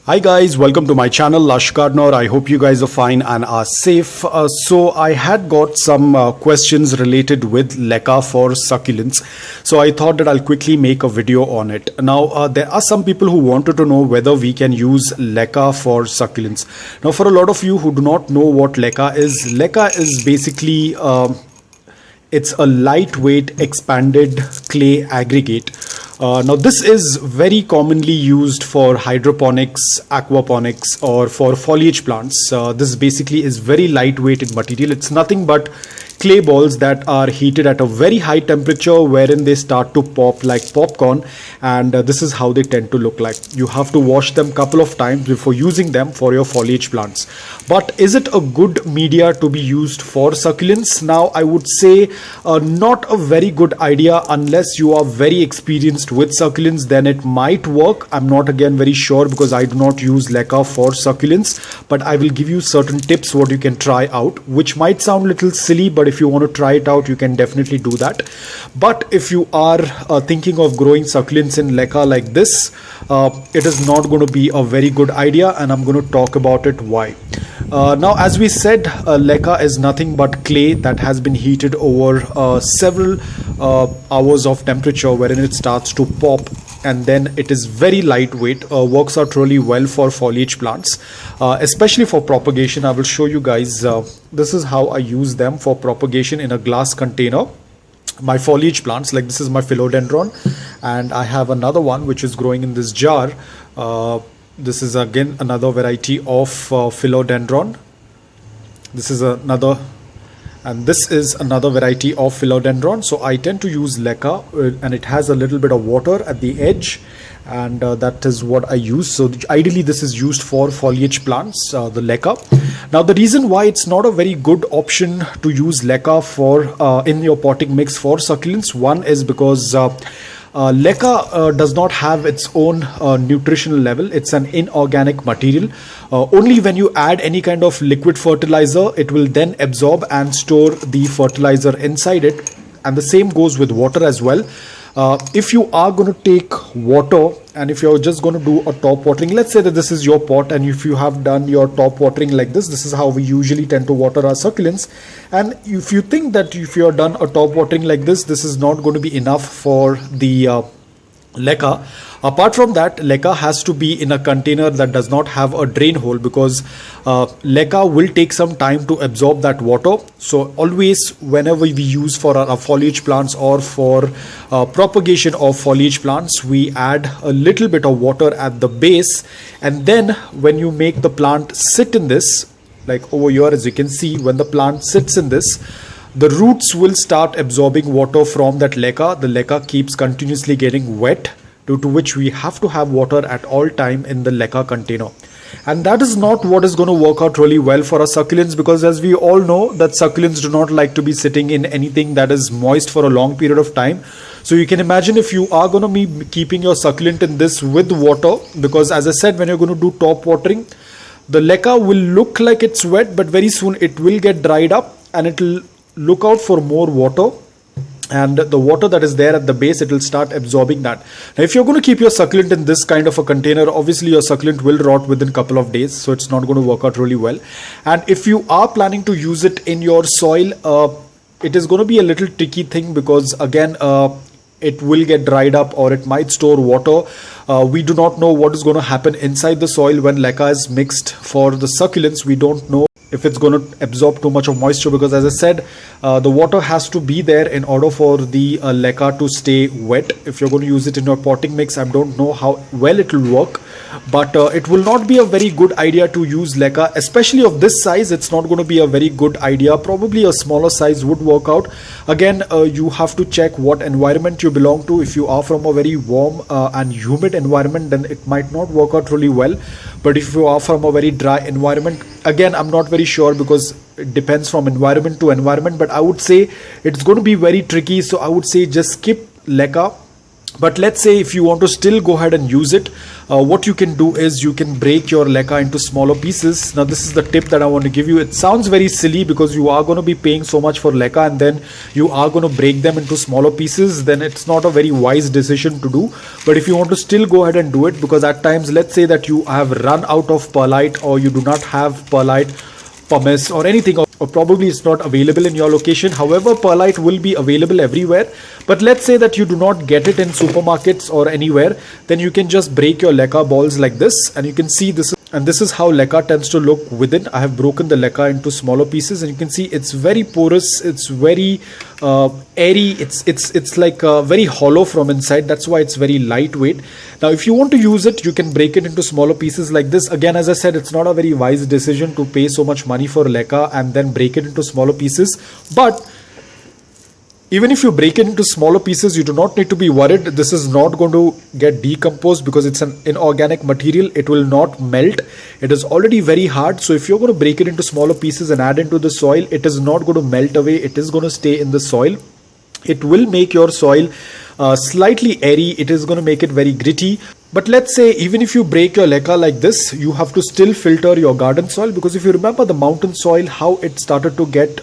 Hi guys, welcome to my channel Lush Gardener. I hope you guys are fine and are safe. So I had got some questions related with leca for succulents. So I thought that I'll quickly make a video on it. Now there are some people who wanted to know whether we can use leca for succulents. Now for a lot of you who do not know what leca is basically it's a lightweight expanded clay aggregate. Now this is very commonly used for hydroponics, aquaponics or for foliage plants. This basically is very lightweight in material. It's nothing but clay balls that are heated at a very high temperature wherein they start to pop like popcorn, and this is how they tend to look like. You have to wash them couple of times before using them for your foliage plants. But is it a good media to be used for succulents? Now I would say not a very good idea unless you are very experienced with succulents. Then it might work. I'm not again very sure because I do not use leca for succulents, but I will give you certain tips what you can try out, which might sound a little silly, but if you want to try it out, you can definitely do that. But if you are thinking of growing succulents in leca like this, it is not going to be a very good idea, and I'm going to talk about it why. Now as we said, leca is nothing but clay that has been heated over several hours of temperature wherein it starts to pop, and then it is very lightweight, works out really well for foliage plants, especially for propagation. I will show you guys, this is how I use them for propagation in a glass container. My foliage plants, like this is my philodendron, and I have another one which is growing in this jar. This is again another variety of philodendron. This is another, and this is another variety of philodendron. So I tend to use leca, and it has a little bit of water at the edge, and that is what I use. So ideally this is used for foliage plants, the leca. Now the reason why it's not a very good option to use leca for in your potting mix for succulents, one is because leca does not have its own nutritional level. It's an inorganic material. Only when you add any kind of liquid fertilizer, it will then absorb and store the fertilizer inside it, and the same goes with water as well. If you are going to take water, and if you're just going to do a top watering, let's say that this is your pot, and if you have done your top watering like this is how we usually tend to water our succulents. And if you think that if you're done a top watering like this is not going to be enough for the leca, apart from that, leca has to be in a container that does not have a drain hole, because leca will take some time to absorb that water. So always whenever we use for our foliage plants or for propagation of foliage plants, we add a little bit of water at the base, and then when you make the plant sit in this, like over here as you can see, when the plant sits in this, the roots will start absorbing water from that leca. The leca keeps continuously getting wet, due to which we have to have water at all time in the leca container. And that is not what is going to work out really well for our succulents, because as we all know that succulents do not like to be sitting in anything that is moist for a long period of time. So you can imagine if you are going to be keeping your succulent in this with water, because as I said, when you're going to do top watering, the leca will look like it's wet, but very soon it will get dried up and it will look out for more water, and the water that is there at the base, it will start absorbing that. Now if you're going to keep your succulent in this kind of a container, obviously your succulent will rot within a couple of days, so it's not going to work out really well. And if you are planning to use it in your soil, it is going to be a little tricky thing, because again it will get dried up or it might store water. We do not know what is going to happen inside the soil when leca is mixed for the succulents. We don't know if it's going to absorb too much of moisture, because as I said, the water has to be there in order for the leca to stay wet. If you're going to use it in your potting mix, I don't know how well it will work, but it will not be a very good idea to use leca, especially of this size. It's not going to be a very good idea. Probably a smaller size would work out. Again, you have to check what environment you belong to. If you are from a very warm and humid environment, then it might not work out really well. But if you are from a very dry environment, again, I'm not very sure, because it depends from environment to environment, but I would say it's going to be very tricky. So I would say just skip leca But let's say if you want to still go ahead and use it, what you can do is you can break your leca into smaller pieces. Now this is the tip that I want to give you. It sounds very silly because you are going to be paying so much for leca and then you are going to break them into smaller pieces. Then it's not a very wise decision to do. But if you want to still go ahead and do it, because at times, let's say that you have run out of perlite or you do not have perlite, pumice or anything, or probably it's not available in your location. However, perlite will be available everywhere, but let's say that you do not get it in supermarkets or anywhere, then you can just break your leca balls like this, and you can see this, and this is how leca tends to look within. I have broken the leca into smaller pieces, and you can see it's very porous, it's very airy, it's like very hollow from inside. That's why it's very lightweight. Now if you want to use it, you can break it into smaller pieces like this. Again, as I said, it's not a very wise decision to pay so much money for leca and then break it into smaller pieces. But even if you break it into smaller pieces, you do not need to be worried. This is not going to get decomposed because it's an inorganic material. It will not melt. It is already very hard. So if you're going to break it into smaller pieces and add into the soil, it is not going to melt away. It is going to stay in the soil. It will make your soil slightly airy. It is going to make it very gritty. But let's say even if you break your leca like this, you have to still filter your garden soil, because if you remember the mountain soil, how it started to get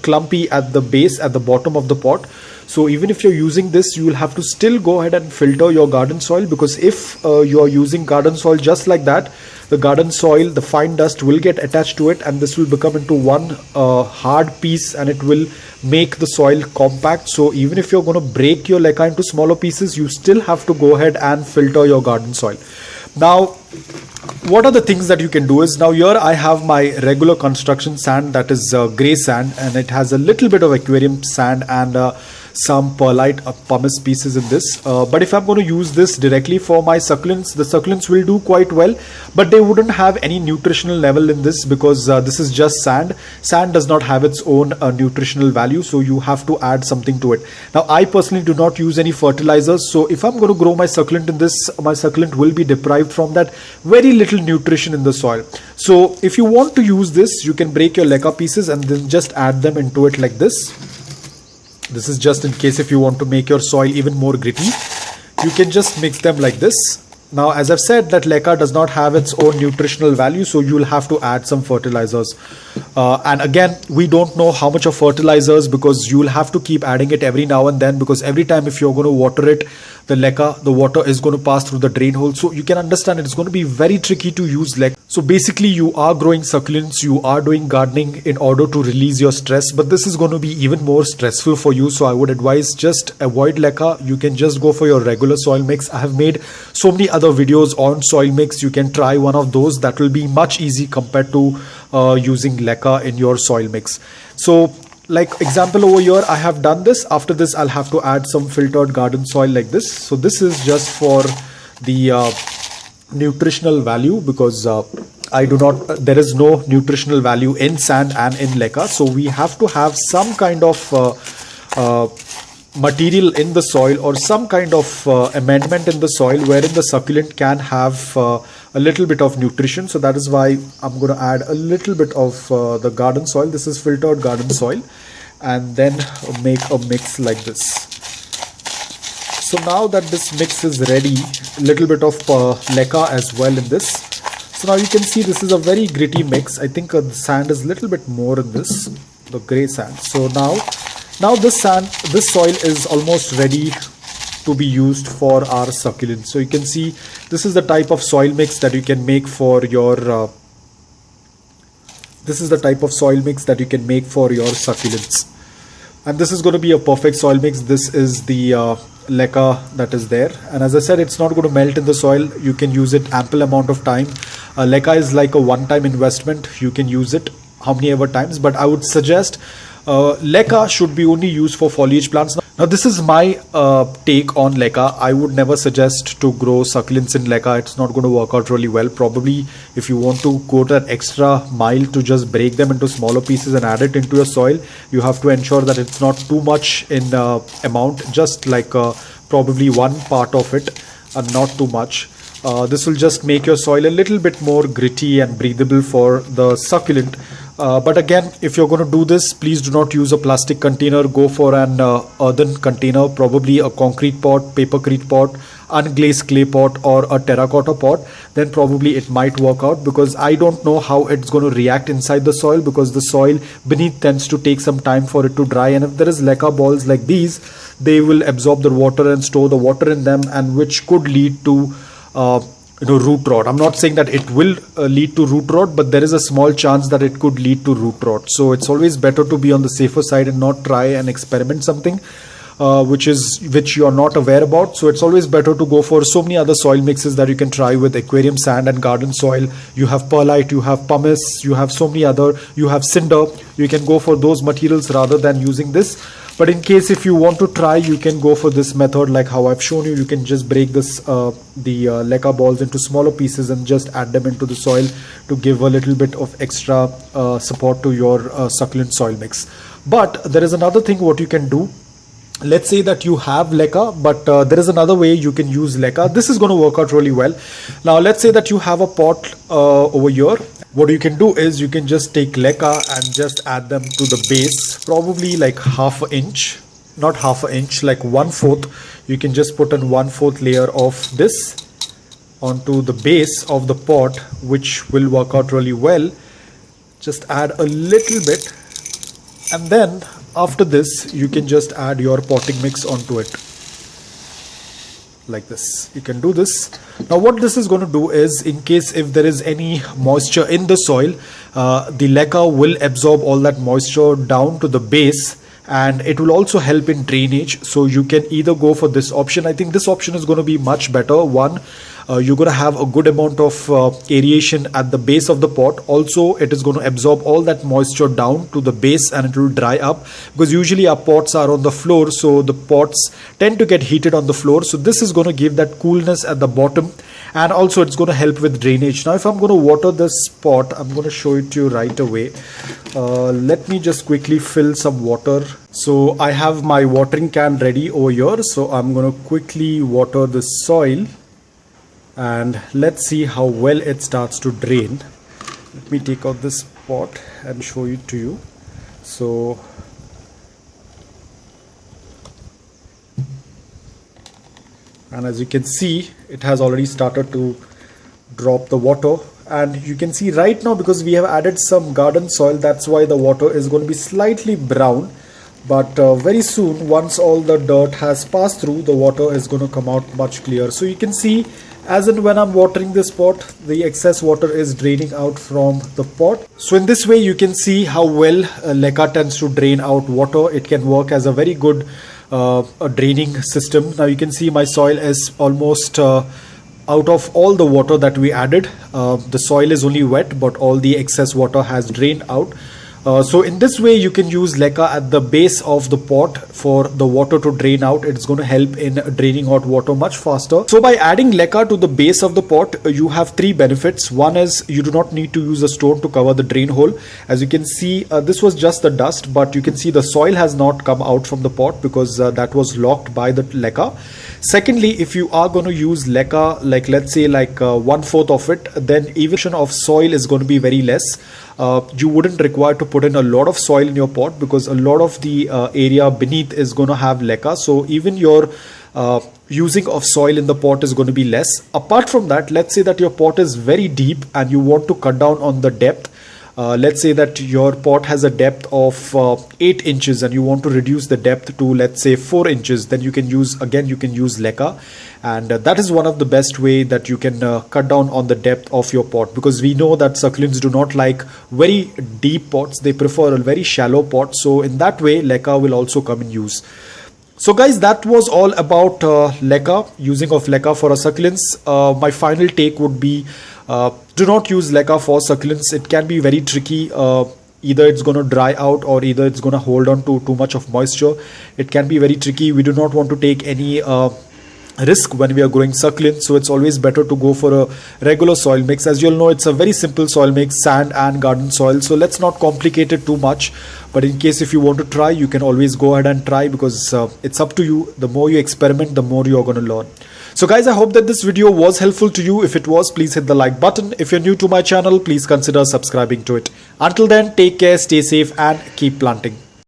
clumpy at the base, at the bottom of the pot. So even if you're using this, you will have to still go ahead and filter your garden soil, because if you are using garden soil just like that, the garden soil, the fine dust will get attached to it, and this will become into one hard piece, and it will make the soil compact. So even if you're going to break your leca into smaller pieces, you still have to go ahead and filter your garden soil. Now, what are the things that you can do is, now here I have my regular construction sand, that is grey sand, and it has a little bit of aquarium sand and some perlite pumice pieces in this. But if I'm going to use this directly for my succulents, the succulents will do quite well, but they wouldn't have any nutritional level in this, because this is just sand. Sand does not have its own nutritional value, so you have to add something to it. Now I personally do not use any fertilizers, so if I'm going to grow my succulent in this, my succulent will be deprived from that very little nutrition in the soil. So if you want to use this, you can break your leca pieces and then just add them into it like this. This is just in case if you want to make your soil even more gritty. You can just mix them like this. Now, as I've said, that leca does not have its own nutritional value, so you'll have to add some fertilizers. And again, we don't know how much of fertilizers, because you'll have to keep adding it every now and then, because every time if you're going to water it, the leca, the water is going to pass through the drain hole. So you can understand it's going to be very tricky to use leca. So basically you are growing succulents, you are doing gardening in order to release your stress, but this is going to be even more stressful for you. So I would advise just avoid leca. You can just go for your regular soil mix. I have made so many other videos on soil mix. You can try one of those. That will be much easy compared to using leca in your soil mix. So like example over here, I have done this. After this, I'll have to add some filtered garden soil like this. So this is just for the nutritional value, because I do not, there is no nutritional value in sand and in leca. So we have to have some kind of material in the soil, or some kind of amendment in the soil wherein the succulent can have a little bit of nutrition. So that is why I'm going to add a little bit of the garden soil. This is filtered garden soil, and then make a mix like this. So now that this mix is ready, a little bit of leca as well in this. So now you can see this is a very gritty mix. I think the sand is a little bit more in this, the grey sand. So now this soil is almost ready to be used for our succulents. So you can see this is the type of soil mix that you can make for your succulents. And this is going to be a perfect soil mix. This is the leca that is there, and as I said, it's not going to melt in the soil. You can use it ample amount of time. Leca is like a one-time investment. You can use it how many ever times, but I would suggest leca should be only used for foliage plants. Now this is my take on leca. I would never suggest to grow succulents in leca. It's not going to work out really well. Probably if you want to go that extra mile to just break them into smaller pieces and add it into your soil, you have to ensure that it's not too much in amount, just like probably one part of it and not too much. This will just make your soil a little bit more gritty and breathable for the succulent. But again, if you're going to do this, please do not use a plastic container. Go for an earthen container, probably a concrete pot, papercrete pot, unglazed clay pot, or a terracotta pot. Then probably it might work out, because I don't know how it's going to react inside the soil, because the soil beneath tends to take some time for it to dry. And if there is leca balls like these, they will absorb the water and store the water in them, and which could lead to root rot. I'm not saying that it will lead to root rot, but there is a small chance that it could lead to root rot. So it's always better to be on the safer side and not try and experiment something which you're not aware about. So it's always better to go for so many other soil mixes that you can try with aquarium sand and garden soil. You have perlite, you have pumice, you have so many other, you have cinder. You can go for those materials rather than using this. But in case if you want to try, you can go for this method like how I've shown you. You can just break this the leca balls into smaller pieces and just add them into the soil to give a little bit of extra support to your succulent soil mix. But there is another thing what you can do. Let's say that you have leca, but there is another way you can use leca. This is going to work out really well. Now let's say that you have a pot over here. What you can do is you can just take leca and just add them to the base, probably like half an inch, not half an inch, like 1/4. You can just put in 1/4 layer of this onto the base of the pot, which will work out really well. Just add a little bit, and then after this you can just add your potting mix onto it like this. You can do this. Now what this is going to do is, in case if there is any moisture in the soil, the leca will absorb all that moisture down to the base, and it will also help in drainage. So you can either go for this option. I think this option is going to be much better. One, you're going to have a good amount of aeration at the base of the pot. Also, it is going to absorb all that moisture down to the base, and it will dry up, because usually our pots are on the floor, so the pots tend to get heated on the floor. So this is going to give that coolness at the bottom, and also it's going to help with drainage. Now if I'm going to water this pot, I'm going to show it to you right away. Let me just quickly fill some water. So I have my watering can ready over here, so I'm going to quickly water the soil, and let's see how well it starts to drain. Let me take out this pot and show it to you. So and as you can see, it has already started to drop the water, and you can see right now, because we have added some garden soil, that's why the water is going to be slightly brown. But very soon, once all the dirt has passed through, the water is going to come out much clearer. So you can see, as in when I'm watering this pot, the excess water is draining out from the pot. So in this way, you can see how well leca tends to drain out water. It can work as a very good draining system. Now you can see my soil is almost out of all the water that we added. The soil is only wet, but all the excess water has drained out. So in this way, you can use leca at the base of the pot for the water to drain out. It's going to help in draining out water much faster. So by adding leca to the base of the pot, you have three benefits. One is you do not need to use a stone to cover the drain hole. As you can see, this was just the dust, but you can see the soil has not come out from the pot, because that was locked by the leca. Secondly, if you are going to use leca, like let's say like 1/4 of it, then even of soil is going to be very less. You wouldn't require to put in a lot of soil in your pot, because a lot of the area beneath is going to have leca. So even your using of soil in the pot is going to be less. Apart from that, let's say that your pot is very deep and you want to cut down on the depth. Let's say that your pot has a depth of 8 inches and you want to reduce the depth to, let's say, 4 inches. Then you can use leca, and that is one of the best way that you can cut down on the depth of your pot, because we know that succulents do not like very deep pots. They prefer a very shallow pot. So in that way, leca will also come in use. So guys, that was all about leca, using of leca for our succulents. My final take would be, do not use leca for succulents. It can be very tricky. Either it's going to dry out, or either it's going to hold on to too much of moisture. It can be very tricky. We do not want to take any risk when we are growing succulents, so it's always better to go for a regular soil mix. As you'll know, it's a very simple soil mix, sand and garden soil, so let's not complicate it too much. But in case if you want to try, you can always go ahead and try, because it's up to you. The more you experiment, the more you're going to learn. So guys, I hope that this video was helpful to you. If it was, please hit the like button. If you're new to my channel, please consider subscribing to it. Until then, take care, stay safe and keep planting.